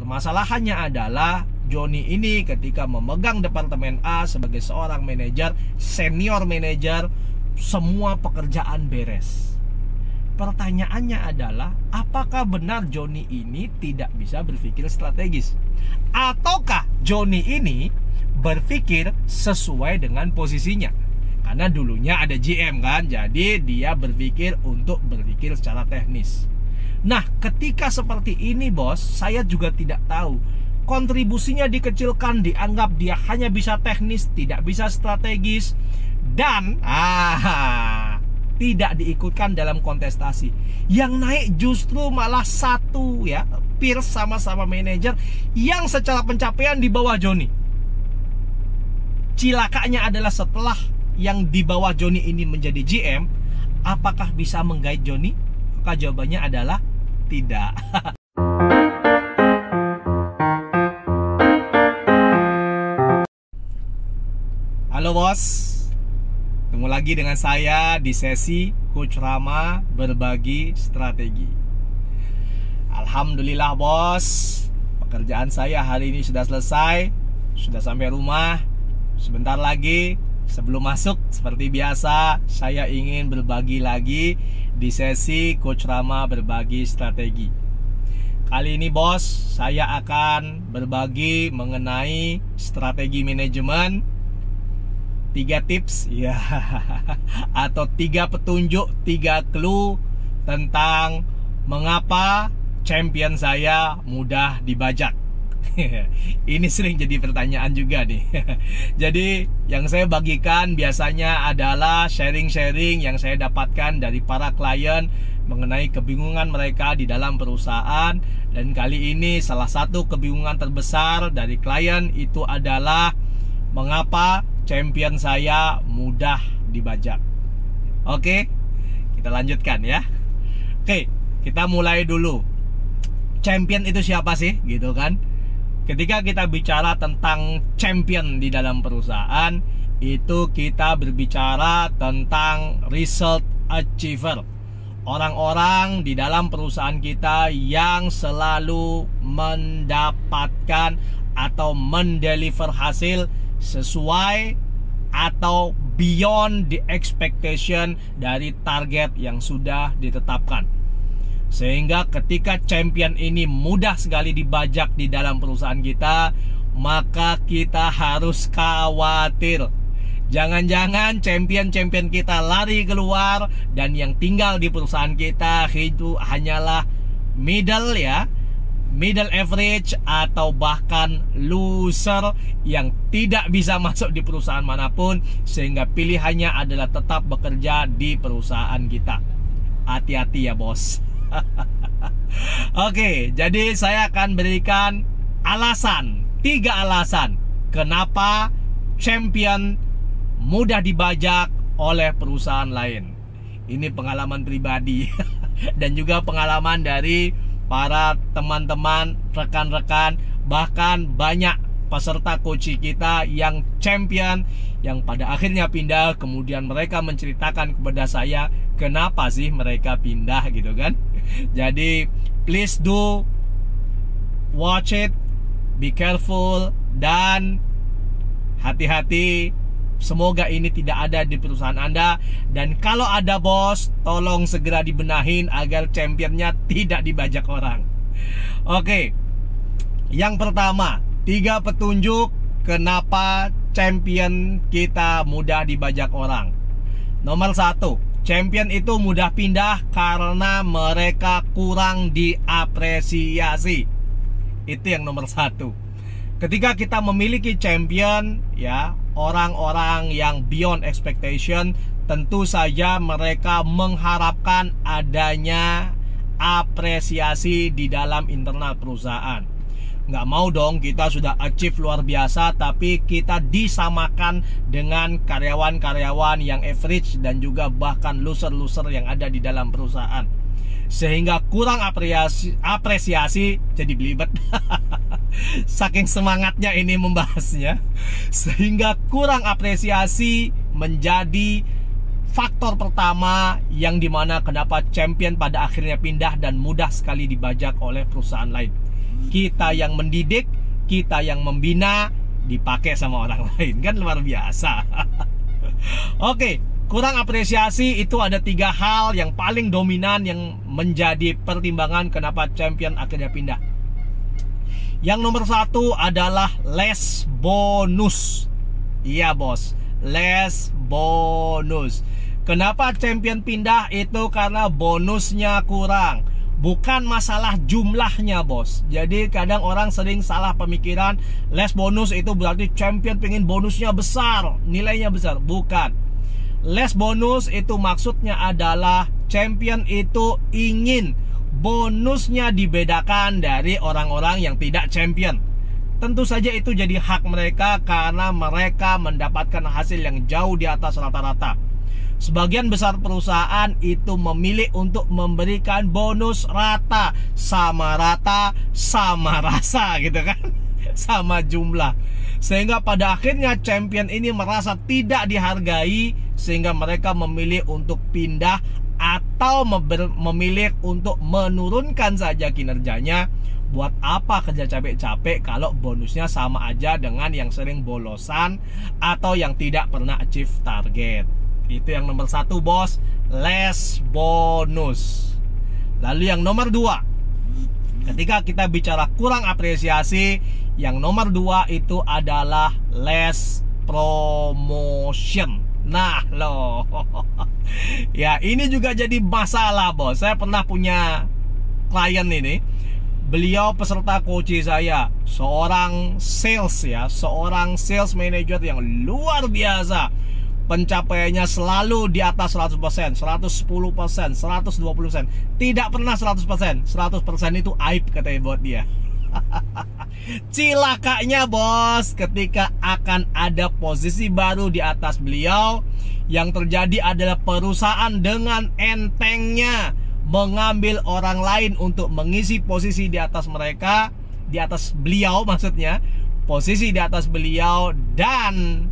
Permasalahannya adalah Joni ini ketika memegang Departemen A sebagai seorang manajer, senior manajer, semua pekerjaan beres. Pertanyaannya adalah, apakah benar Joni ini tidak bisa berpikir strategis? Ataukah Joni ini berpikir sesuai dengan posisinya? Karena dulunya ada GM kan, jadi dia berpikir untuk berpikir secara teknis. Nah, ketika seperti ini bos, saya juga tidak tahu. Kontribusinya dikecilkan, dianggap dia hanya bisa teknis, tidak bisa strategis, dan tidak diikutkan dalam kontestasi. Yang naik justru malah satu ya, peers sama-sama manajer yang secara pencapaian di bawah Joni. Cilakanya adalah setelah yang di bawah Joni ini menjadi GM, apakah bisa menggait Joni? Maka jawabannya adalah tidak. Halo bos, ketemu lagi dengan saya di sesi Coach Rama berbagi strategi. Alhamdulillah bos, pekerjaan saya hari ini sudah selesai, sudah sampai rumah. Sebentar lagi sebelum masuk, seperti biasa saya ingin berbagi lagi di sesi Coach Rama berbagi strategi. Kali ini bos, saya akan berbagi mengenai strategi manajemen, 3 tips ya, atau 3 petunjuk, 3 clue tentang mengapa champion saya mudah dibajak. Ini sering jadi pertanyaan juga nih. Jadi yang saya bagikan biasanya adalah sharing-sharing yang saya dapatkan dari para klien mengenai kebingungan mereka di dalam perusahaan. Dan kali ini salah satu kebingungan terbesar dari klien itu adalah mengapa champion saya mudah dibajak. Oke, kita lanjutkan ya. Oke, kita mulai dulu. Champion itu siapa sih? Gitu kan. Ketika kita bicara tentang champion di dalam perusahaan, itu kita berbicara tentang result achiever. Orang-orang di dalam perusahaan kita yang selalu mendapatkan atau mendeliver hasil sesuai atau beyond the expectation dari target yang sudah ditetapkan. Sehingga ketika champion ini mudah sekali dibajak di dalam perusahaan kita, maka kita harus khawatir. Jangan-jangan champion-champion kita lari keluar dan yang tinggal di perusahaan kita itu hanyalah middle ya, middle average atau bahkan loser yang tidak bisa masuk di perusahaan manapun, sehingga pilihannya adalah tetap bekerja di perusahaan kita. Hati-hati ya bos. Oke, jadi saya akan berikan alasan, 3 alasan kenapa champion mudah dibajak oleh perusahaan lain. Ini pengalaman pribadi dan juga pengalaman dari para teman-teman, rekan-rekan, bahkan banyak peserta coaching kita yang champion, yang pada akhirnya pindah. Kemudian mereka menceritakan kepada saya kenapa sih mereka pindah gitu kan. Jadi please do watch it, be careful, dan hati-hati. Semoga ini tidak ada di perusahaan Anda. Dan kalau ada bos, tolong segera dibenahin agar championnya tidak dibajak orang. Oke, yang pertama, 3 petunjuk kenapa champion kita mudah dibajak orang. Nomor 1, champion itu mudah pindah karena mereka kurang diapresiasi. Itu yang nomor 1. Ketika kita memiliki champion ya, orang-orang yang beyond expectation, tentu saja mereka mengharapkan adanya apresiasi di dalam internal perusahaan. Nggak mau dong kita sudah achieve luar biasa tapi kita disamakan dengan karyawan-karyawan yang average dan juga bahkan loser-loser yang ada di dalam perusahaan, sehingga kurang apresiasi jadi belibet. Saking semangatnya ini membahasnya, sehingga kurang apresiasi menjadi faktor pertama yang dimana kenapa champion pada akhirnya pindah dan mudah sekali dibajak oleh perusahaan lain. kita yang mendidik, kita yang membina, dipakai sama orang lain. Kan luar biasa. Oke, kurang apresiasi itu ada 3 hal yang paling dominan yang menjadi pertimbangan kenapa champion akhirnya pindah. Yang nomor 1 adalah less bonus. Iya bos, less bonus. Kenapa champion pindah? Itu karena bonusnya kurang, bukan masalah jumlahnya bos. Jadi kadang orang sering salah pemikiran, less bonus itu berarti champion pengen bonusnya besar, nilainya besar. Bukan. Less bonus itu maksudnya adalah champion itu ingin bonusnya dibedakan dari orang-orang yang tidak champion. Tentu saja itu jadi hak mereka karena mereka mendapatkan hasil yang jauh di atas rata-rata. Sebagian besar perusahaan itu memilih untuk memberikan bonus rata, sama rasa gitu kan, sama jumlah. Sehingga pada akhirnya champion ini merasa tidak dihargai, sehingga mereka memilih untuk pindah atau memilih untuk menurunkan saja kinerjanya. Buat apa kerja capek-capek kalau bonusnya sama aja dengan yang sering bolosan atau yang tidak pernah achieve target. Itu yang nomor 1 bos, less bonus. Lalu yang nomor 2, ketika kita bicara kurang apresiasi, yang nomor 2 itu adalah less promotion. Nah loh, ya ini juga jadi masalah bos. Saya pernah punya klien ini, beliau peserta coaching saya, seorang sales ya, seorang sales manager yang luar biasa. Pencapaiannya selalu di atas 100%, 110%, 120%. Tidak pernah 100%. 100% itu aib katanya buat dia. Cilakanya bos, ketika akan ada posisi baru di atas beliau, yang terjadi adalah perusahaan dengan entengnya mengambil orang lain untuk mengisi posisi di atas mereka, di atas beliau maksudnya, posisi di atas beliau, dan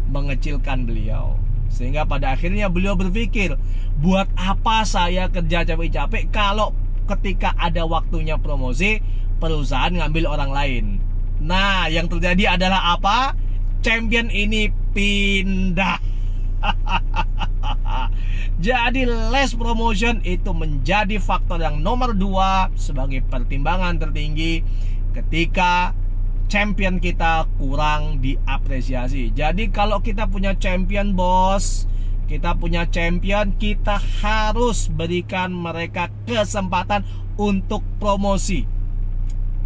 mengecilkan beliau. Sehingga pada akhirnya beliau berpikir, buat apa saya kerja capek-capek kalau ketika ada waktunya promosi, perusahaan ngambil orang lain. Nah, yang terjadi adalah apa? Champion ini pindah. Jadi less promotion itu menjadi faktor yang nomor 2 sebagai pertimbangan tertinggi ketika champion kita kurang diapresiasi. Jadi kalau kita punya champion bos, kita punya champion, kita harus berikan mereka kesempatan untuk promosi.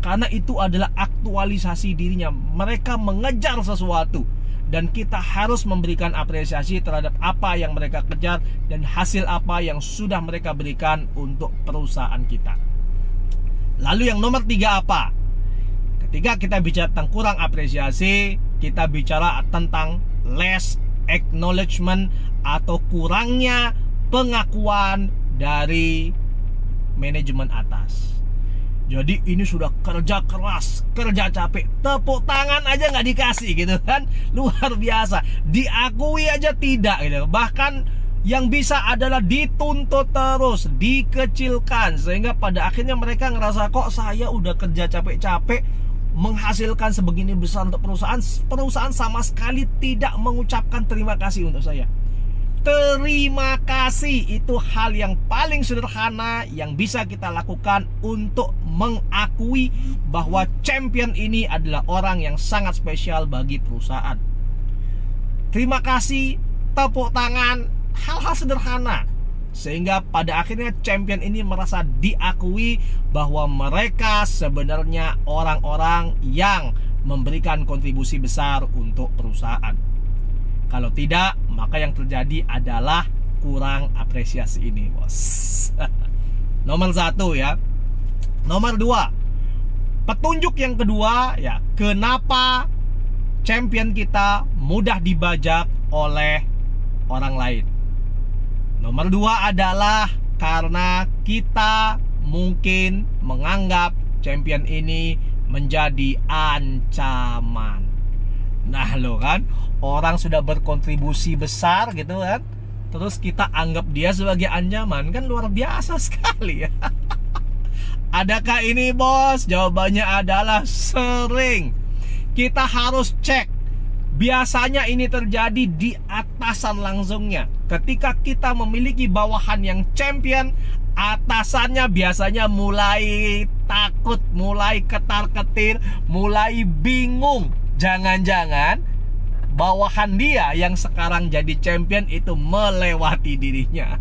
Karena itu adalah aktualisasi dirinya. Mereka mengejar sesuatu, dan kita harus memberikan apresiasi terhadap apa yang mereka kejar dan hasil apa yang sudah mereka berikan untuk perusahaan kita. Lalu yang nomor 3 apa? Ketika kita bicara tentang kurang apresiasi, kita bicara tentang less acknowledgement atau kurangnya pengakuan dari manajemen atas. Jadi ini sudah kerja keras, kerja capek, tepuk tangan aja nggak dikasih gitu kan. Luar biasa, diakui aja tidak gitu. Bahkan yang bisa adalah dituntut terus, dikecilkan. Sehingga pada akhirnya mereka ngerasa, kok saya udah kerja capek-capek menghasilkan sebegini besar untuk perusahaan, perusahaan sama sekali tidak mengucapkan terima kasih untuk saya. Terima kasih itu hal yang paling sederhana yang bisa kita lakukan untuk mengakui bahwa champion ini adalah orang yang sangat spesial bagi perusahaan. Terima kasih, tepuk tangan, hal-hal sederhana, sehingga pada akhirnya champion ini merasa diakui bahwa mereka sebenarnya orang-orang yang memberikan kontribusi besar untuk perusahaan. Kalau tidak, maka yang terjadi adalah kurang apresiasi ini, bos. Nomor 1 ya. Nomor 2, petunjuk yang kedua ya, kenapa champion kita mudah dibajak oleh orang lain. Nomor 2 adalah karena kita mungkin menganggap champion ini menjadi ancaman. Nah lo kan, orang sudah berkontribusi besar gitu kan, terus kita anggap dia sebagai ancaman, kan luar biasa sekali ya. Adakah ini, bos? Jawabannya adalah sering. Kita harus cek. Biasanya ini terjadi di atasan langsungnya. Ketika kita memiliki bawahan yang champion, atasannya biasanya mulai takut, mulai ketar-ketir, mulai bingung. Jangan-jangan bawahan dia yang sekarang jadi champion itu melewati dirinya.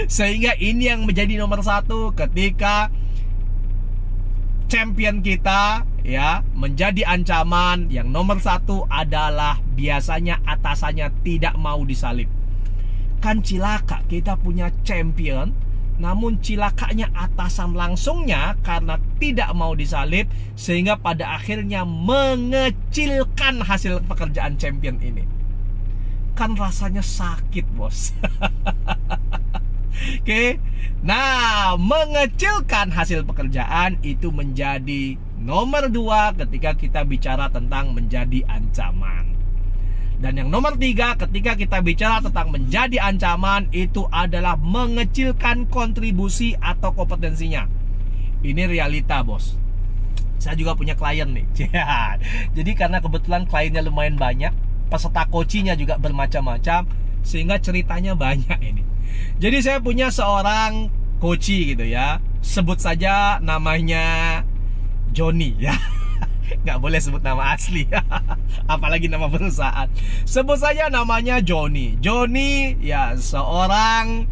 Sehingga ini yang menjadi nomor satu ketika champion kita ya menjadi ancaman. Yang nomor satu adalah biasanya atasannya tidak mau disalib. Kan cilaka kita punya champion, namun cilakanya atasan langsungnya karena tidak mau disalib, sehingga pada akhirnya mengecilkan hasil pekerjaan champion ini. Kan rasanya sakit, bos. Oke. Nah, mengecilkan hasil pekerjaan itu menjadi nomor 2 ketika kita bicara tentang menjadi ancaman. Dan yang nomor 3 ketika kita bicara tentang menjadi ancaman itu adalah mengecilkan kontribusi atau kompetensinya. Ini realita, bos. Saya juga punya klien nih. Jadi karena kebetulan kliennya lumayan banyak, peserta coachingnya juga bermacam-macam, sehingga ceritanya banyak ini. Jadi saya punya seorang coaching gitu ya, sebut saja namanya Johnny ya. Nggak boleh sebut nama asli. Apalagi nama perusahaan. Sebut saja namanya Johnny. Johnny ya seorang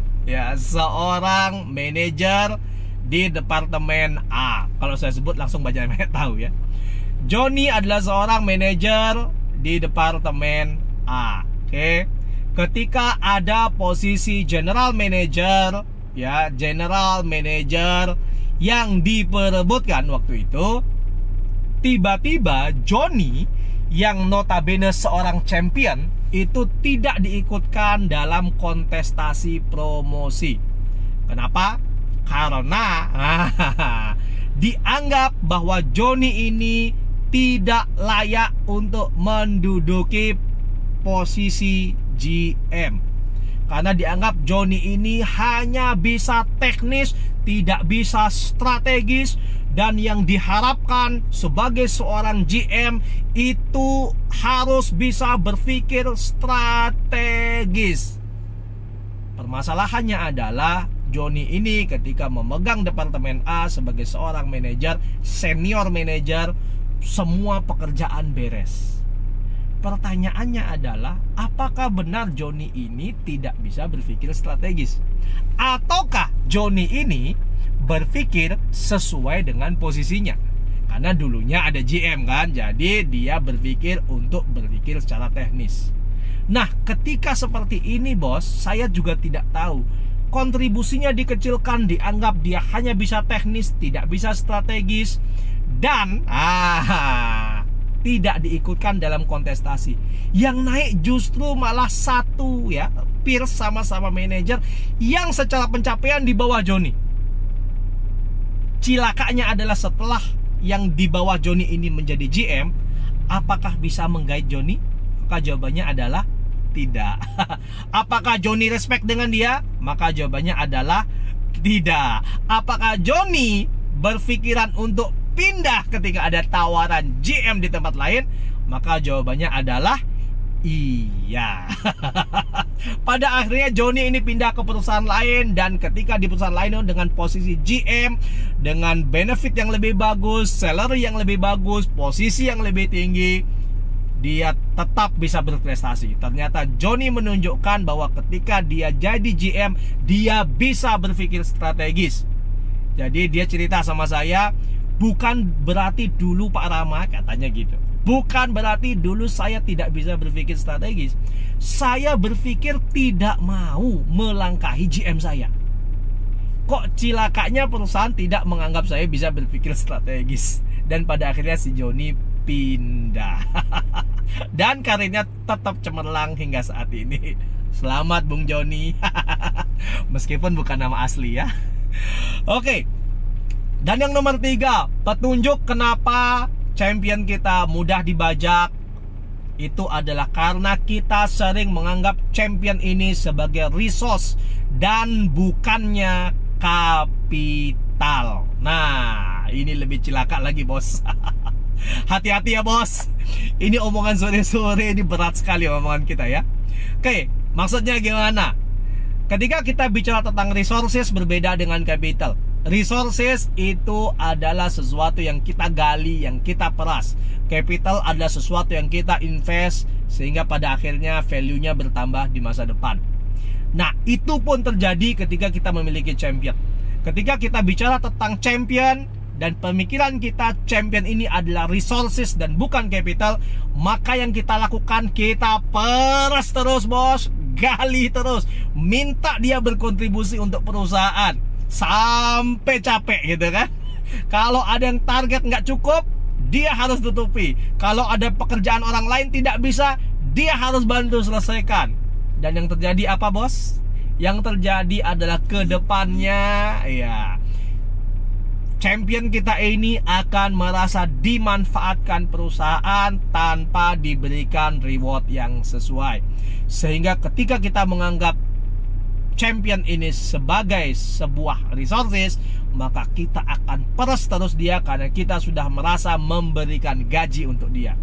manajer di departemen A. Kalau saya sebut langsung banyak yang tahu ya. Johnny adalah seorang manajer di departemen A. Oke. Ketika ada posisi general manager ya, general manager yang diperebutkan waktu itu, tiba-tiba Johnny yang notabene seorang champion itu tidak diikutkan dalam kontestasi promosi. Kenapa? Karena dianggap bahwa Johnny ini tidak layak untuk menduduki posisi GM. Karena dianggap Johnny ini hanya bisa teknis, tidak bisa strategis. Dan yang diharapkan sebagai seorang GM itu harus bisa berpikir strategis. Permasalahannya adalah Johnny ini ketika memegang departemen A sebagai seorang manajer, senior manajer, semua pekerjaan beres. Pertanyaannya adalah, apakah benar Johnny ini tidak bisa berpikir strategis? Ataukah Johnny ini berpikir sesuai dengan posisinya? Karena dulunya ada GM kan, jadi dia berpikir untuk berpikir secara teknis. Nah, ketika seperti ini, bos, saya juga tidak tahu. Kontribusinya dikecilkan, dianggap dia hanya bisa teknis, tidak bisa strategis, dan tidak diikutkan dalam kontestasi. Yang naik justru malah satu ya, peer sama-sama manajer yang secara pencapaian di bawah Johnny. Cilakanya adalah setelah yang di bawah Johnny ini menjadi GM, apakah bisa menggait Johnny? Maka jawabannya adalah tidak. Apakah Johnny respect dengan dia? Maka jawabannya adalah tidak. Apakah Johnny berpikiran untuk pindah ketika ada tawaran GM di tempat lain? Maka jawabannya adalah iya. Pada akhirnya Johnny ini pindah ke perusahaan lain, dan ketika di perusahaan lain dengan posisi GM, dengan benefit yang lebih bagus, salary yang lebih bagus, posisi yang lebih tinggi, dia tetap bisa berprestasi. Ternyata Johnny menunjukkan bahwa ketika dia jadi GM, dia bisa berpikir strategis. Jadi dia cerita sama saya, bukan berarti dulu Pak Rama, katanya gitu, bukan berarti dulu saya tidak bisa berpikir strategis. Saya berpikir tidak mau melangkahi GM saya. Kok cilakanya perusahaan tidak menganggap saya bisa berpikir strategis. Dan pada akhirnya si Johnny pindah. Dan karirnya tetap cemerlang hingga saat ini. Selamat Bung Johnny. Meskipun bukan nama asli ya. Oke. Dan yang nomor 3, petunjuk kenapa champion kita mudah dibajak, itu adalah karena kita sering menganggap champion ini sebagai resource dan bukannya kapital. kapital. Nah, ini lebih cilaka lagi, bos. Hati-hati ya, bos. Ini omongan sore-sore ini berat sekali omongan kita ya. Oke, maksudnya gimana? Ketika kita bicara tentang resources berbeda dengan capital. Resources itu adalah sesuatu yang kita gali, yang kita peras. Capital adalah sesuatu yang kita invest sehingga pada akhirnya value-nya bertambah di masa depan. Nah, itu pun terjadi ketika kita memiliki champion. Ketika kita bicara tentang champion dan pemikiran kita champion ini adalah resources dan bukan capital, maka yang kita lakukan, kita peras terus, bos. Gali terus, minta dia berkontribusi untuk perusahaan sampai capek gitu kan. Kalau ada yang target nggak cukup, dia harus tutupi. Kalau ada pekerjaan orang lain tidak bisa, dia harus bantu selesaikan. Dan yang terjadi apa, bos? Yang terjadi adalah kedepannya ya, champion kita ini akan merasa dimanfaatkan perusahaan tanpa diberikan reward yang sesuai. Sehingga ketika kita menganggap champion ini sebagai sebuah resources, maka kita akan peras terus dia karena kita sudah merasa memberikan gaji untuk dia.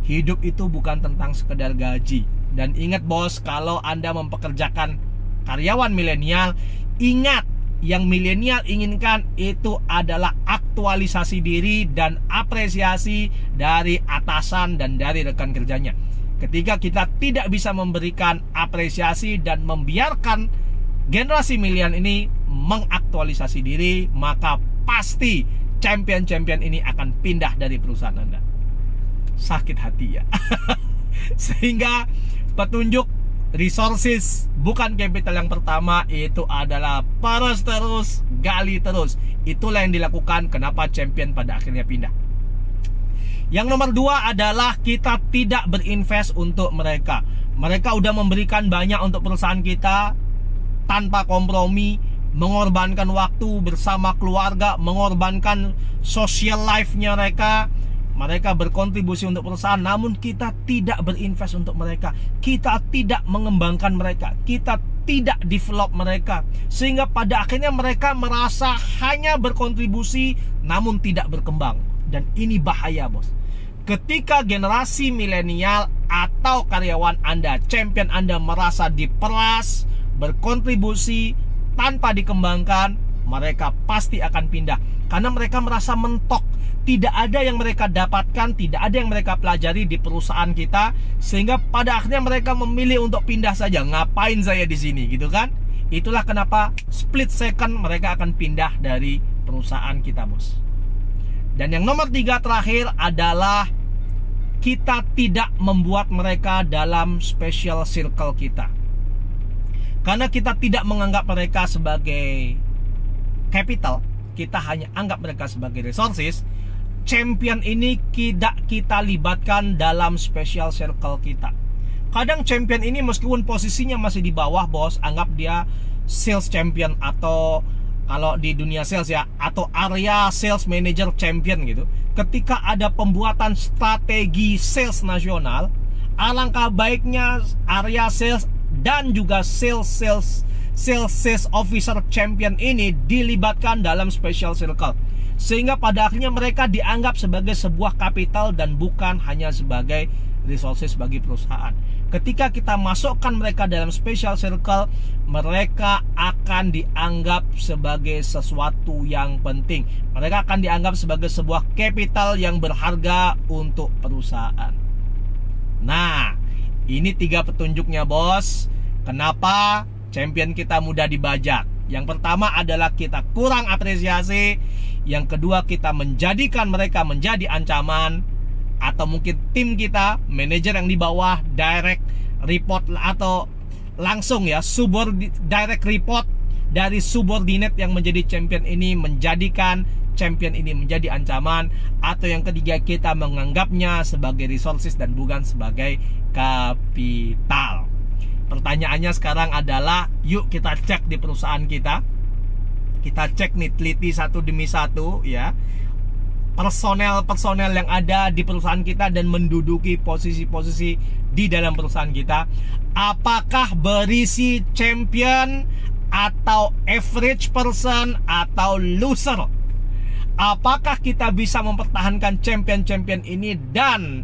Hidup itu bukan tentang sekedar gaji. Dan ingat, bos, kalau Anda mempekerjakan karyawan milenial, ingat, yang milenial inginkan itu adalah aktualisasi diri dan apresiasi dari atasan dan dari rekan kerjanya. Ketika kita tidak bisa memberikan apresiasi dan membiarkan generasi milenial ini mengaktualisasi diri, maka pasti champion-champion ini akan pindah dari perusahaan Anda. Sakit hati ya. Sehingga petunjuk resources bukan capital yang pertama itu adalah peras terus, gali terus. Itulah yang dilakukan kenapa champion pada akhirnya pindah. Yang nomor dua adalah kita tidak berinvest untuk mereka. Mereka udah memberikan banyak untuk perusahaan kita tanpa kompromi, mengorbankan waktu bersama keluarga, mengorbankan social life-nya mereka. Mereka berkontribusi untuk perusahaan, namun kita tidak berinvest untuk mereka. Kita tidak mengembangkan mereka. Kita tidak develop mereka. Sehingga pada akhirnya mereka merasa hanya berkontribusi namun tidak berkembang. Dan ini bahaya, bos. Ketika generasi milenial atau karyawan Anda, champion Anda merasa diperas, berkontribusi tanpa dikembangkan, mereka pasti akan pindah. Karena mereka merasa mentok. Tidak ada yang mereka dapatkan, tidak ada yang mereka pelajari di perusahaan kita, sehingga pada akhirnya mereka memilih untuk pindah saja. Ngapain saya di sini, gitu kan? Itulah kenapa split second mereka akan pindah dari perusahaan kita, bos. Dan yang nomor tiga terakhir adalah kita tidak membuat mereka dalam special circle kita. Karena kita tidak menganggap mereka sebagai capital, kita hanya anggap mereka sebagai resources. Champion ini tidak kita libatkan dalam special circle kita. Kadang champion ini meskipun posisinya masih di bawah, bos, anggap dia sales champion, atau kalau di dunia sales ya, atau area sales manager champion gitu. Ketika ada pembuatan strategi sales nasional, alangkah baiknya area sales dan juga sales officer champion ini dilibatkan dalam special circle. Sehingga pada akhirnya mereka dianggap sebagai sebuah kapital dan bukan hanya sebagai resources bagi perusahaan. Ketika kita masukkan mereka dalam special circle, mereka akan dianggap sebagai sesuatu yang penting. Mereka akan dianggap sebagai sebuah capital yang berharga untuk perusahaan. Nah, ini tiga petunjuknya, bos. Kenapa champion kita mudah dibajak? Yang pertama adalah kita kurang apresiasi. Yang kedua, kita menjadikan mereka menjadi ancaman. Atau mungkin tim kita, manajer yang di bawah, direct report atau langsung ya, direct report dari subordinate yang menjadi champion ini, menjadikan champion ini menjadi ancaman. Atau yang ketiga, kita menganggapnya sebagai resources dan bukan sebagai kapital. Pertanyaannya sekarang adalah, yuk kita cek di perusahaan kita. Kita cek nih, teliti satu demi satu ya, personel yang ada di perusahaan kita dan menduduki posisi-posisi di dalam perusahaan kita. Apakah berisi champion atau average person atau loser? Apakah kita bisa mempertahankan champion-champion ini dan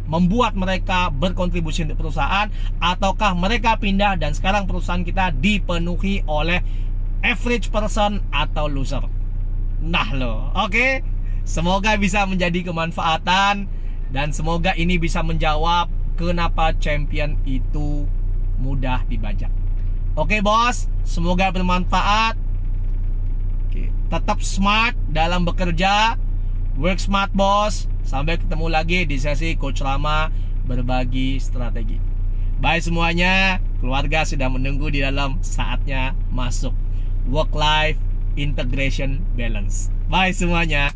membuat mereka berkontribusi untuk perusahaan, ataukah mereka pindah dan sekarang perusahaan kita dipenuhi oleh average person atau loser? Nah loh, oke. Semoga bisa menjadi kemanfaatan dan semoga ini bisa menjawab kenapa champion itu mudah dibajak. Oke bos, semoga bermanfaat. Oke, tetap smart dalam bekerja. Work smart bos. Sampai ketemu lagi di sesi Coach Rama berbagi strategi. Bye semuanya. Keluarga sudah menunggu di dalam, saatnya masuk work life integration balance. Bye semuanya.